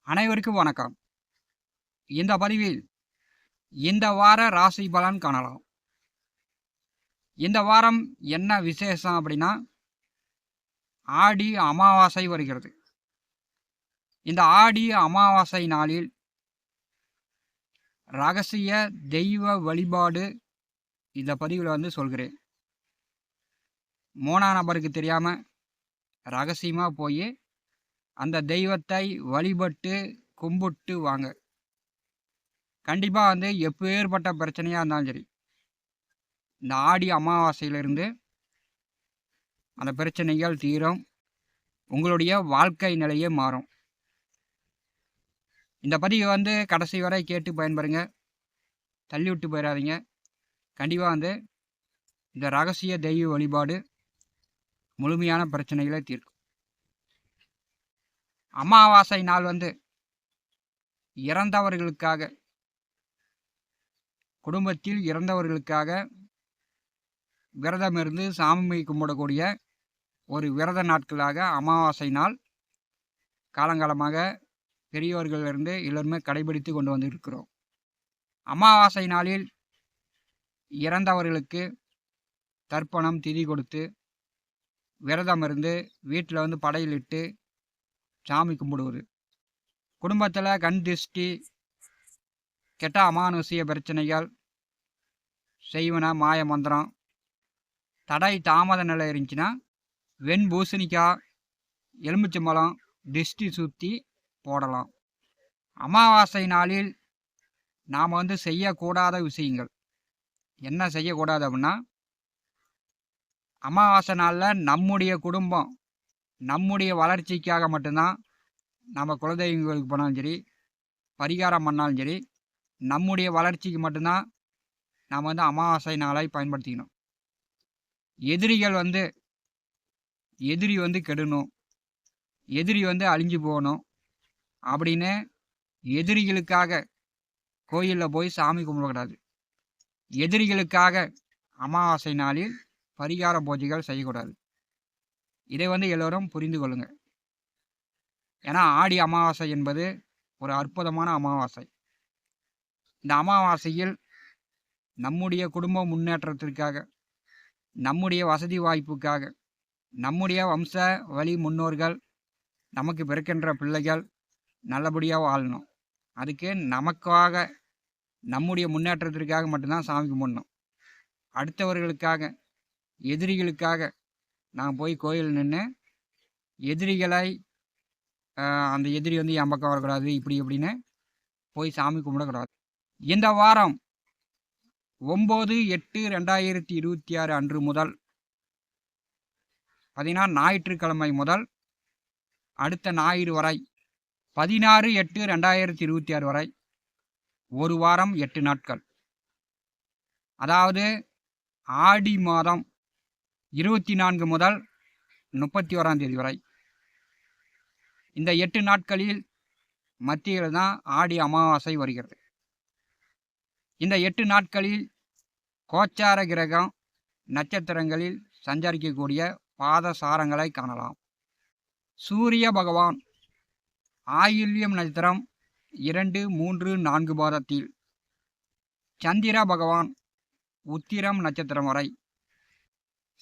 அனைவருக்கும் வணக்கம். இந்த பதிவில் இந்த வார ராசி பலன் காணலாம். இந்த வாரம் என்ன விசேஷம் அப்படின்னா, ஆடி அமாவாசை வருகிறது. இந்த ஆடி அமாவாசை நாளில் ரகசிய தெய்வ வழிபாடு இந்த பதிவில் சொல்கிறேன். மூணா நபருக்கு தெரியாம ரகசியமா போய் அந்த தெய்வத்தை வழிபட்டு கும்பிட்டு வாங்க. கண்டிப்பா எப்பேற்பட்ட பிரச்சனையா இருந்தாலும் சரி, இந்த ஆடி அமாவாசையிலிருந்து அந்த பிரச்சனைகள் தீரும். உங்களுடைய வாழ்க்கை நிலையே மாறும். இந்த பதிவை கடைசி வரை கேட்டு பயன்பெறுங்க. தள்ளி விட்டு போயிடாதீங்க. கண்டிப்பாக இந்த ரகசிய தெய்வ வழிபாடு முழுமையான பிரச்சனைகளை தீர்க்கும். அமாவாசை நாள் இறந்தவர்களுக்காக, குடும்பத்தில் இறந்தவர்களுக்காக விரதம் இருந்து சாமி கும்பிடக்கூடிய ஒரு விரத நாட்களாக அமாவாசை நாள் காலங்காலமாக பெரியவர்களிலிருந்து எல்லோருமே கடைபிடித்து கொண்டு வந்திருக்கிறோம். அமாவாசை நாளில் இறந்தவர்களுக்கு தர்ப்பணம் திதி கொடுத்து விரதம் இருந்து வீட்டில் படையிலிட்டு சாமி கும்பிடுவது, குடும்பத்தில் கண் திருஷ்டி, கெட்ட அமானுஷிய பிரச்சனைகள், செய்வன மாய மந்திரம், தடை தாமத நிலை இருந்துச்சுன்னா வெண்பூசணிக்காய், எலுமிச்சம்பழம் திருஷ்டி சுற்றி போடலாம். அமாவாசை நாளில் நாம் செய்யக்கூடாத விஷயங்கள் என்ன செய்யக்கூடாது அப்படின்னா, அமாவாசை நாளில் நம்முடைய குடும்பம், நம்முடைய வளர்ச்சிக்காக மட்டும்தான் நம்ம குலதெய்வங்களுக்கு போனாலும் சரி, பரிகாரம் பண்ணாலும் சரி, நம்முடைய வளர்ச்சிக்கு மட்டும்தான் நாம் அமாவாசை நாளை பயன்படுத்திக்கணும். எதிரிகள் எதிரி கெடணும், எதிரி அழிஞ்சு போகணும் அப்படின்னு எதிரிகளுக்காக கோயிலில் போய் சாமி கும்பிடக்கூடாது. எதிரிகளுக்காக அமாவாசை நாளில் பரிகார பூஜைகள் செய்யக்கூடாது. இதை எல்லோரும் புரிந்து கொள்ளுங்க. ஏன்னா ஆடி அமாவாசை என்பது ஒரு அற்புதமான அமாவாசை. இந்த அமாவாசையில் நம்முடைய குடும்ப முன்னேற்றத்திற்காக, நம்முடைய வசதி வாய்ப்புக்காக, நம்முடைய வம்ச வழி முன்னோர்கள், நமக்கு பிறக்கின்ற பிள்ளைகள் நல்லபடியாக வாழணும். அதுக்கு நமக்காக, நம்முடைய முன்னேற்றத்திற்காக மட்டும்தான் சாமி கும்பிடணும். அடுத்தவர்களுக்காக, எதிரிகளுக்காக நான் போய் கோயில் நின்று எதிரிகளை அந்த எதிரி என் பக்கம் வரக்கூடாது இப்படி இப்படின்னு போய் சாமி கும்பிடக்கூடாது. இந்த வாரம் 9/8/2026 அன்று முதல் ஞாயிற்றுக்கிழமை முதல் அடுத்த ஞாயிறு வரை 16/8/2026 வரை ஒரு வாரம் 8 நாட்கள், அதாவது ஆடி மாதம் 24 முதல் 31ஆம் தேதி வரை இந்த 8 நாட்களில் மத்தியில் தான் ஆடி அமாவாசை வருகிறது. இந்த 8 நாட்களில் கோச்சார கிரகம் நட்சத்திரங்களில் சஞ்சரிக்கக்கூடிய பாதசாரங்களை காணலாம். சூரிய பகவான் ஆயில்யம் நட்சத்திரம் 2, 3, 4 பாதத்தில், சந்திர பகவான் உத்திரம் நட்சத்திரம் வரை,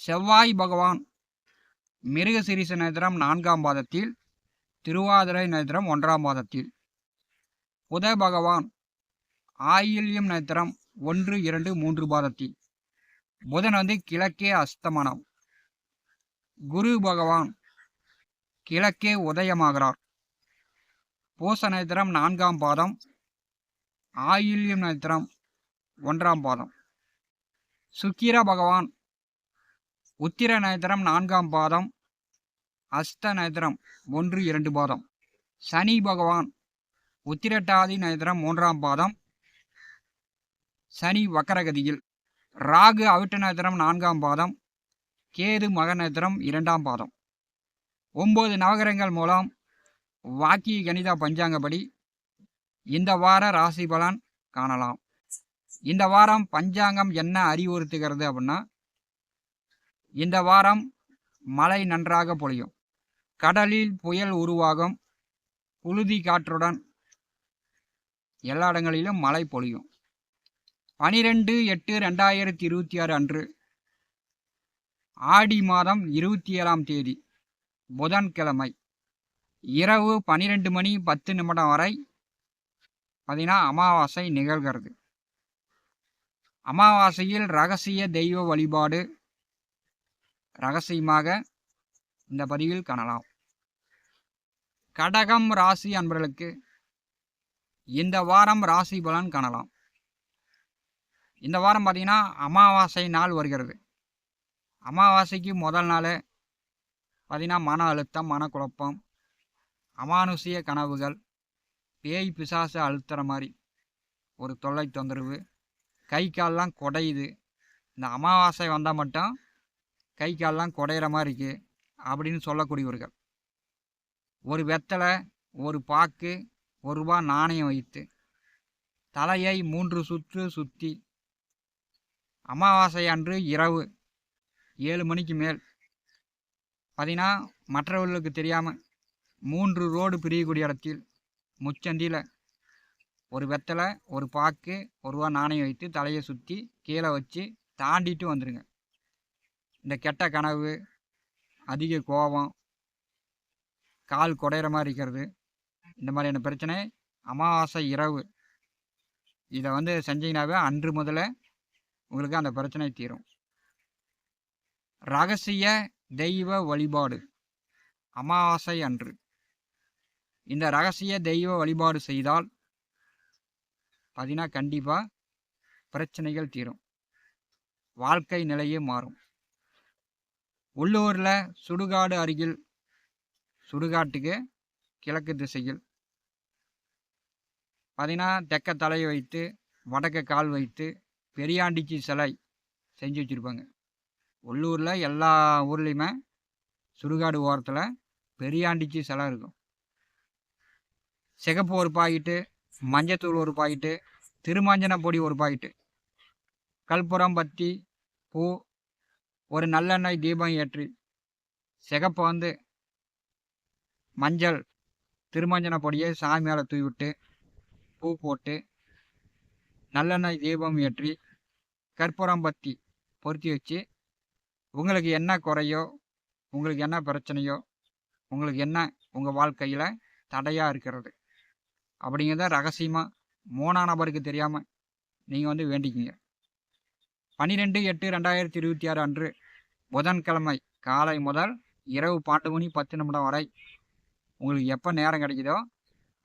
செவ்வாய் பகவான் மிருகசீரிஷ நட்சத்திரம் 4ஆம் பாதத்தில், திருவாதிரை நட்சத்திரம் 1ஆம் பாதத்தில், புத பகவான் ஆயில்யம் நட்சத்திரம் 1, 2, 3 பாதத்தில், புதன் கிழக்கே அஸ்தமனம், குரு பகவான் கிழக்கே உதயமாகிறார், பூச நட்சத்திரம் 4ஆம் பாதம், ஆயில்யம் நட்சத்திரம் 1ஆம் பாதம், சுக்கிர பகவான் உத்திர நட்சத்திரம் 4ஆம் பாதம், அஸ்த நட்சத்திரம் 1, 2 பாதம், சனி பகவான் உத்திரட்டாதி நட்சத்திரம் 3ஆம் பாதம், சனி வக்கரகதியில், ராகு அவிட்ட நட்சத்திரம் 4ஆம் பாதம், கேது மக நட்சத்திரம் 2ஆம் பாதம். 9 நவகிரகங்கள் மூலம் வாக்கிய கணித பஞ்சாங்கப்படி இந்த வார ராசி பலன் காணலாம். இந்த வாரம் பஞ்சாங்கம் என்ன அறிவுறுத்துகிறது அப்படின்னா, இந்த வாரம் மழை நன்றாக பொழியும், கடலில் புயல் உருவாகும், புழுதி காற்றுடன் எல்லா இடங்களிலும் மழை பொழியும். 12/8/2026 அன்று ஆடி மாதம் 27ஆம் தேதி புதன்கிழமை இரவு 12:10 வரை பார்த்தீங்கன்னா அமாவாசை நிகழ்கிறது. அமாவாசையில் ரகசிய தெய்வ வழிபாடு ரகசியமாக இந்த பதிவில் காணலாம். கடகம் ராசி அன்பர்களுக்கு இந்த வாரம் ராசி பலன் காணலாம். இந்த வாரம் பார்த்தீங்கன்னா அமாவாசை நாள் வருகிறது. அமாவாசைக்கு முதல் நாள் பார்த்தீங்கன்னா மன அழுத்தம், மனக்குழப்பம், அமானுஷிய கனவுகள், பேய் பிசாசு அழுத்துற மாதிரி ஒரு தொல்லை தொந்தரவு, கை கால்லாம் குடையுது. இந்த அமாவாசை வந்தால் மட்டும் கை கால்லாம் குடையிற மாதிரி இருக்குது அப்படின்னு சொல்லக்கூடியவர்கள் ஒரு வெத்தலை, ஒரு பாக்கு, ₹1 நாணயம் வைத்து தலையை 3 சுற்று சுற்றி அமாவாசை அன்று இரவு 7 மணிக்கு மேல் பார்த்தீங்கன்னா மற்றவர்களுக்கு தெரியாமல் 3 ரோடு பிரியக்கூடிய இடத்தில் முச்சந்தியில் ஒரு வெத்தலை, ஒரு பாக்கு, ₹1 நாணயம் வைத்து தலையை சுற்றி கீழே வச்சு தாண்டிட்டு வந்துடுங்க. இந்த கெட்ட கனவு, அதிக கோபம், கால் குடையிற மாதிரி இருக்கிறது, இந்த மாதிரியான பிரச்சனை அமாவாசை இரவு இதை செஞ்சீங்கன்னாவே அன்று முதல்ல உங்களுக்கு அந்த பிரச்சனை தீரும். ரகசிய தெய்வ வழிபாடு அமாவாசை அன்று இந்த ரகசிய தெய்வ வழிபாடு செய்தால் பார்த்தீங்கன்னா கண்டிப்பாக பிரச்சனைகள் தீரும், வாழ்க்கை நிலையே மாறும். உள்ளூரில் சுடுகாடு அருகில், சுடுகாட்டுக்கு கிழக்கு திசையில் பார்த்தீங்கன்னா தெற்க தலையை வைத்து வடக்க கால் வைத்து பெரியாண்டிச்சி சிலை செஞ்சு வச்சுருப்பாங்க. உள்ளூரில் எல்லா ஊர்லேயுமே சுடுகாடு ஓரத்தில் பெரியாண்டிச்சி சிலை இருக்கும். சிகப்பு ஒரு பாக்கெட்டு, மஞ்சத்தூள் ஒரு பாக்கெட்டு, திருமஞ்சன பொடி ஒரு பாக்கெட்டு, கற்பூரம், பத்தி, பூ, ஒரு நல்லெண்ணெய் தீபம் ஏற்றி சிகப்பை மஞ்சள் திருமஞ்சன பொடியை சாமி மேலே தூவி விட்டு பூ போட்டு நல்லெண்ணெய் தீபம் ஏற்றி கற்பூரம் பத்தி பொருத்தி வச்சு உங்களுக்கு என்ன குறையோ, உங்களுக்கு என்ன பிரச்சனையோ, உங்களுக்கு என்ன உங்கள் வாழ்க்கையில் தடையாக இருக்கிறது அப்படிங்கிறத ரகசியமாக 3ஆம் நபருக்கு தெரியாமல் நீங்கள் வேண்டிக்கிங்க. 12/8/2026 அன்று புதன்கிழமை காலை முதல் இரவு 12:10 வரை உங்களுக்கு எப்போ நேரம் கிடைக்குதோ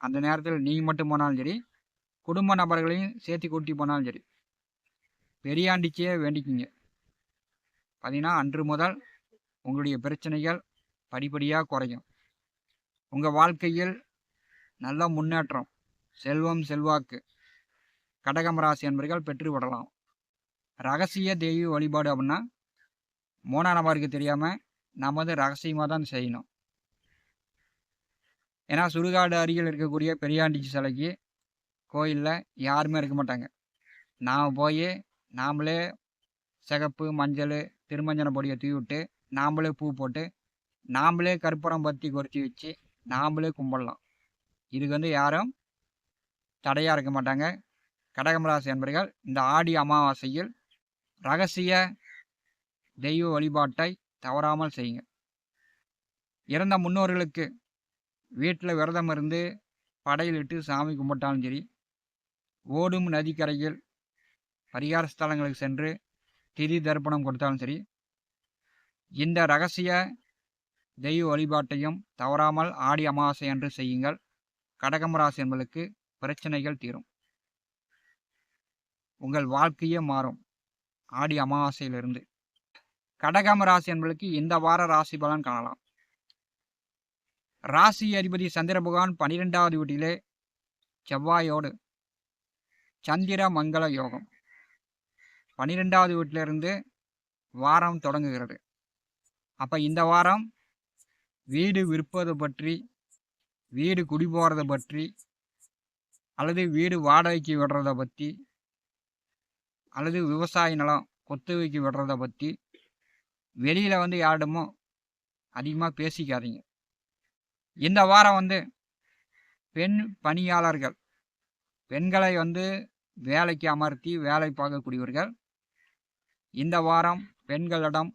அந்த நேரத்தில் நீங்கள் மட்டும் போனாலும் சரி, குடும்ப நபர்களையும் சேர்த்து கூட்டி போனாலும் சரி, பெரியாண்டிச்சியே வேண்டிக்கிங்க. பார்த்தீங்கன்னா அன்று முதல் உங்களுடைய பிரச்சனைகள் படிப்படியாக குறையும். உங்கள் வாழ்க்கையில் நல்ல முன்னேற்றம், செல்வம், செல்வாக்கு கடகம் ராசி என்பர்கள் பெற்றுவிடலாம். ரகசிய தெய்வ வழிபாடு அப்படின்னா 3ஆம் நபருக்கு தெரியாமல் நாம் ரகசியமாக தான் செய்யணும். ஏன்னா சுடுகாடு அருகில் இருக்கக்கூடிய பெரியாண்டிச்சி சிலைக்கு கோயிலில் யாருமே இருக்க மாட்டாங்க. நாம் போய் நாமளே சிகப்பு, மஞ்சள், திருமஞ்சன பொடியை தூவி விட்டு நாம்ளே பூ போட்டு நாம்ளே கற்பூரம் பத்தி கொறிச்சி வச்சு நாம்ளே கும்பிடலாம். இதுக்கு யாரும் தடையாக இருக்க மாட்டாங்க. கடகமராசி என்பர்கள் இந்த ஆடி அமாவாசையில் ரகசிய தெய்வ வழிபாட்டை தவறாமல் செய்யுங்க. இறந்த முன்னோர்களுக்கு வீட்டில் விரதம் இருந்து படையிலிட்டு சாமி கும்பிட்டாலும் சரி, ஓடும் நதிக்கரையில் பரிகார ஸ்தலங்களுக்கு சென்று திதி தர்ப்பணம் கொடுத்தாலும் சரி, இந்த ரகசிய தெய்வ வழிபாட்டையும் தவறாமல் ஆடி அமாவாசை அன்று செய்யுங்கள். கடகம் ராசி என்பதற்கு பிரச்சனைகள் தீரும், உங்கள் வாழ்க்கையே மாறும். ஆடி அமாவாசையிலிருந்து கடகம் ராசி என்பதற்கு இந்த வார ராசி பலன் காணலாம். ராசி அதிபதி சந்திர பகவான் 12வது வீட்டிலே செவ்வாயோடு சந்திர மங்கள யோகம் 12வது வீட்டிலிருந்து வாரம் தொடங்குகிறது. அப்போ இந்த வாரம் வீடு விற்பது பற்றி, வீடு குடி போகிறத பற்றி, அல்லது வீடு வாடகைக்கு விடுறத பற்றி, அல்லது விவசாய நிலம் கொத்தவைக்கு விடுறத பற்றி வெளியில் யாரிடமோ அதிகமாக பேசிக்காதீங்க. இந்த வாரம் பெண் பணியாளர்கள், பெண்களை வந்து வேலைக்கு அமர்த்தி வேலை பார்க்கக்கூடியவர்கள். இந்த வாரம் பெண்களிடம்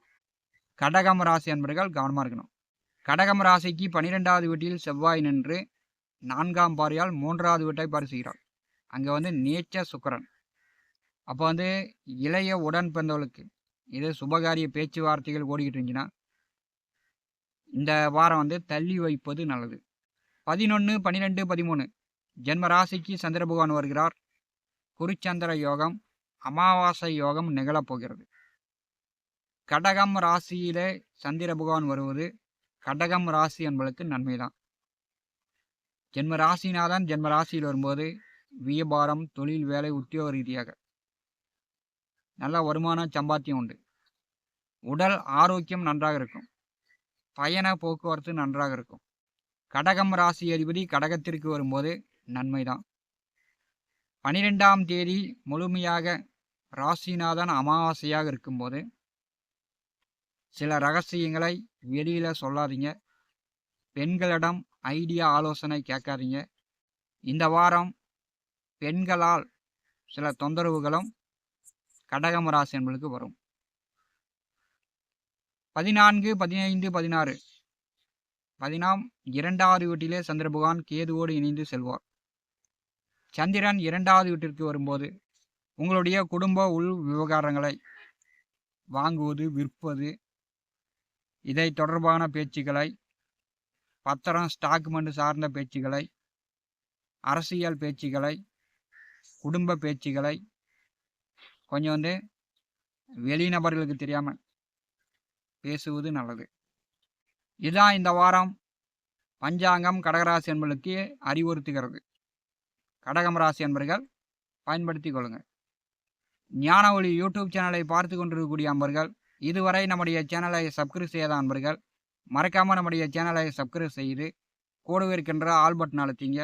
கடகம் ராசி என்பவர்கள் கவனமாக இருக்கணும். கடகம் ராசிக்கு 12வது வீட்டில் செவ்வாய் நின்று 4ஆம் பார்வையால் 3வது வீட்டை பரிசுகிறார். அங்கே வந்து நீச்ச சுக்கிரன். அப்போ வந்து இளைய உடன் பிறந்தவர்களுக்கு இது சுபகாரிய பேச்சுவார்த்தைகள் ஓடிக்கிட்டு இருந்துச்சுன்னா இந்த வாரம் வந்து தள்ளி வைப்பது நல்லது. 11, 12, 13 ஜென்ம ராசிக்கு சந்திர பகவான் வருகிறார். குருச்சந்திர யோகம், அமாவாசை யோகம் நிகழப்போகிறது. கடகம் ராசியிலே சந்திர பகவான் வருவது கடகம் ராசி என்பதற்கு நன்மைதான். ஜென்ம ராசினாதான் ஜென்ம ராசியில் வரும்போது வியாபாரம், தொழில், வேலை, உத்தியோக ரீதியாக நல்ல வருமான சம்பாத்தியம் உண்டு. உடல் ஆரோக்கியம் நன்றாக இருக்கும். பயண போக்குவரத்து நன்றாக இருக்கும். கடகம் ராசி அதிபதி கடகத்திற்கு வரும்போது நன்மைதான். 12ஆம் தேதி முழுமையாக ராசிநாதன் அமாவாசையாக இருக்கும்போது சில ரகசியங்களை வெளியில் சொல்லாதீங்க. பெண்களிடம் ஐடியா ஆலோசனை கேட்காதீங்க. இந்த வாரம் பெண்களால் சில தொந்தரவுகளும் கடகம் ராசி என்பதற்கு வரும். 14, 15, 16 2வது வீட்டிலே சந்திர பகவான் கேதுவோடு இணைந்து செல்வார். சந்திரன் 2வது வீட்டிற்கு வரும்போது உங்களுடைய குடும்ப உள் விவகாரங்களை வாங்குவது, விற்பது, இதை தொடர்பான பேச்சுக்களை, பத்திரம் ஸ்டாக்குமெண்ட் சார்ந்த பேச்சுக்களை, அரசியல் பேச்சுக்களை, குடும்ப பேச்சுக்களை கொஞ்சம் வந்து வெளிநபர்களுக்கு தெரியாமல் பேசுவது நல்லது. இதுதான் இந்த வாரம் பஞ்சாங்கம் கடகராசி என்பதற்கு அறிவுறுத்துகிறது. கடகம் ராசி என்பர்கள் பயன்படுத்தி கொள்ளுங்கள். ஞான ஒளி யூடியூப் சேனலை பார்த்து கொண்டிருக்கக்கூடிய அன்பர்கள், இதுவரை நம்முடைய சேனலை சப்ஸ்கிரைப் செய்யாத அன்பர்கள் மறக்காமல் நம்முடைய சேனலை சப்ஸ்கிரைப் செய்து கூடவே இருக்கின்ற ஆல் பட்டன் அழுத்திங்க.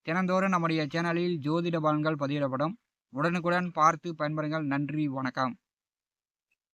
தினந்தோறும் நம்முடைய சேனலில் ஜோதிட பலன்கள் பதிவிடப்படும். உடனுக்குடன் பார்த்து பயன்பெறுங்கள். நன்றி, வணக்கம்.